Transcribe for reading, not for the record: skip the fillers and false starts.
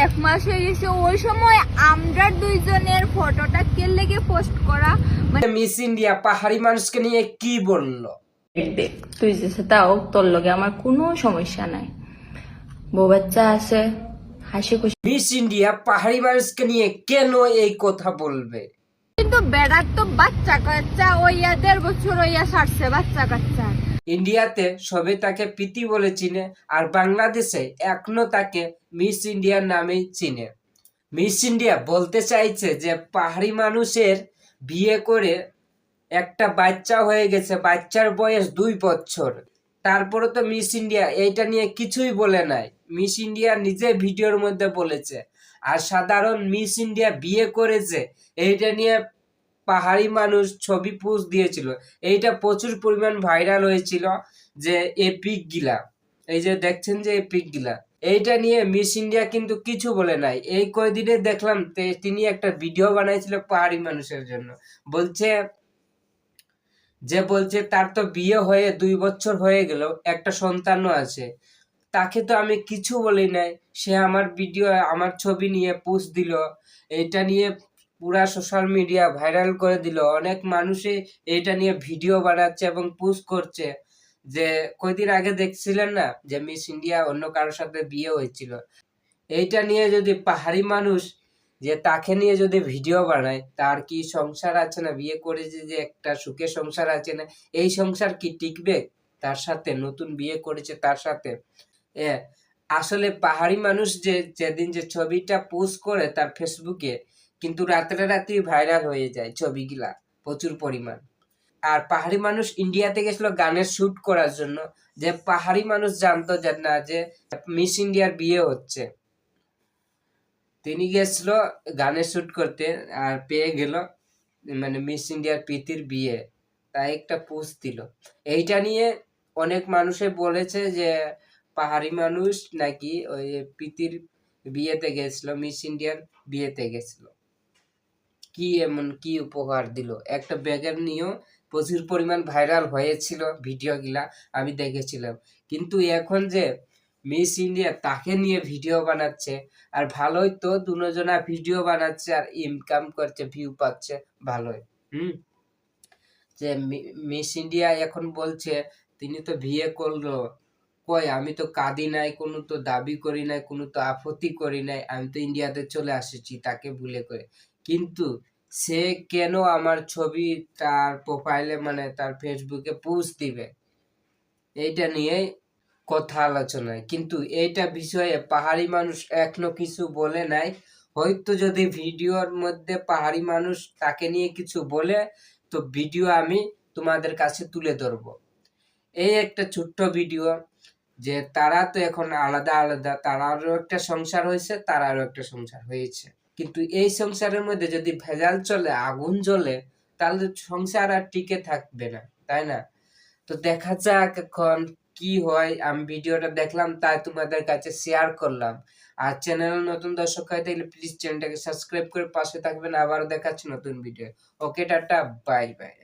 1 মাস হয়ে গেছে। ওই সময় আমরা দুইজনের ফটোটা কে লেগে পোস্ট করা, মানে মিস ইন্ডিয়া পাহাড়ি মানুষকে নিয়ে কি বললো? দেখ তুই যে তাও তোর লগে আমার কোনো সমস্যা নাই, বউ বাচ্চা আছে, হাসি খুশি। মিস ইন্ডিয়া পাহাড়ি মানুষকে নিয়ে কেন এই কথা বলবে? কিন্তু বেড়ার তো বাচ্চা কাচ্চা ওই 1.5 বছর হইয়া সারছে বাচ্চা কাচ্চা। ইন্ডিয়াতে সবে তাকে প্রীতি বলে চিনে, আর বাংলাদেশে এখনো তাকে মিস ইন্ডিয়ার নামেই চিনে। মিস ইন্ডিয়া বলতে চাইছে যে পাহাড়ি মানুষের বিয়ে করে একটা বাচ্চা হয়ে গেছে, বাচ্চার বয়স 2 বছর, তারপরে তো মিস ইন্ডিয়া এইটা নিয়ে কিছুই বলে নাই। মিস ইন্ডিয়া নিজে ভিডিওর মধ্যে বলেছে। আর সাধারণ মিস ইন্ডিয়া বিয়ে করেছে এইটা নিয়ে পাহাড়ি মানুষ ছবি পোস্ট দিয়েছিল, এইটা প্রচুর পরিমাণ ভাইরাল হয়েছিল। যে এপিক গিলা, এই যে দেখছেন যে এপিক গিলা, এইটা নিয়ে মিস ইন্ডিয়া কিন্তু কিছু বলে নাই। এই কয়দিনে দেখলাম তিনি একটা ভিডিও বানাইছিল পাহাড়ি মানুষের জন্য। বলছে তার তো বিয়ে হয়ে 2 বছর হয়ে গেল, একটা সন্তানও আছে, তাকে তো আমি কিছু বলি নাই। সে আমার ভিডিও, আমার ছবি নিয়ে পোস্ট দিল, এটা নিয়ে পুরা সোশ্যাল মিডিয়া ভাইরাল করে দিল। অনেক মানুষে এটা নিয়ে ভিডিও বানাচ্ছে এবং পোস্ট করছে। যে কয়দিন আগে দেখছিলেন না যে মিস ইন্ডিয়া অন্য কারোর সাথে বিয়ে হয়েছিল, এইটা নিয়ে যদি পাহাড়ি মানুষ যে তাকে নিয়ে যদি ভিডিও বানায়, তার কি সংসার আছে না? বিয়ে করেছে যে একটা সুখে সংসার আছে না? এই সংসার কি টিকবে তার সাথে? নতুন বিয়ে করেছে তার সাথে। আসলে পাহাড়ি মানুষ যে যেদিন যে ছবিটা পোস্ট করে তার ফেসবুকে, কিন্তু রাতারাতি ভাইরাল হয়ে যায় ছবিগুলা প্রচুর পরিমাণ। আর পাহাড়ি মানুষ ইন্ডিয়াতে গেছিল গানের শুট করার জন্য। যে পাহাড়ি মানুষ জানতো যে না যে মিস ইন্ডিয়ার বিয়ে হচ্ছে, তিনি গেছিল গানের শুট করতে, আর পেয়ে গেল মানে মিস ইন্ডিয়ার প্রীতির বিয়ে, তাই একটা পোস্ট দিল। এইটা নিয়ে অনেক মানুষে বলেছে যে পাহাড়ি মানুষ নাকি ওই প্রীতির বিয়েতে গেছিল, মিস ইন্ডিয়ার বিয়েতে গেছিল। কি এমন কি উপহার দিল? একটা ব্যাগের নিয়েও প্রচুর পরিমাণ ভাইরাল হয়েছিল ভিডিও গুলা, আমি দেখেছিলাম। কিন্তু এখন যে মিস ইন্ডিয়া তাকে নিয়ে ভিডিও বানাচ্ছে, আর ভালোই তো, দুজনা ভিডিও বানাচ্ছে আর ইনকাম করছে, ভিউ পাচ্ছে ভালোই। যে মিস ইন্ডিয়া এখন বলছে তিনি তো বিয়ে করলো, কই আমি তো কাঁদি নাই, কোনো তো দাবি করি নাই, কোনো তো আপত্তি করি নাই, আমি তো ইন্ডিয়াতে চলে আসেছি তাকে ভুলে করে। কিন্তু সে কেন আমার ছবি তার প্রোফাইলে মানে তার ফেসবুকে পোস্ট দিবে? এইটা নিয়ে কথা আলোচনায়, কিন্তু এইটা বিষয়ে পাহাড়ি মানুষ এখনো কিছু বলে নাই। হয়তো যদি ভিডিওর মধ্যে পাহাড়ি মানুষ তাকে নিয়ে কিছু বলে, তো ভিডিও আমি তোমাদের কাছে তুলে ধরবো। এই একটা ছোট্ট ভিডিও, যে তারা তো এখন আলাদা আলাদা, তারারও একটা সংসার হয়েছে, তারারও একটা সংসার হয়েছে, কিন্তু এই সংসারের মধ্যে যদি ভেজাল চলে, আগুন জ্বলে, তাহলে সংসার আর টিকে থাকবে না, তাই না? তো দেখা যাক এখন কি হয়। আমি ভিডিওটা দেখলাম তাই তোমাদের কাছে শেয়ার করলাম। আর চ্যানেল নতুন দর্শক হয় তাহলে প্লিজ চ্যানেলটাকে সাবস্ক্রাইব করে পাশে থাকবেন। আবারও দেখাচ্ছি নতুন ভিডিও। ওকে, টাটা, বাই বাই।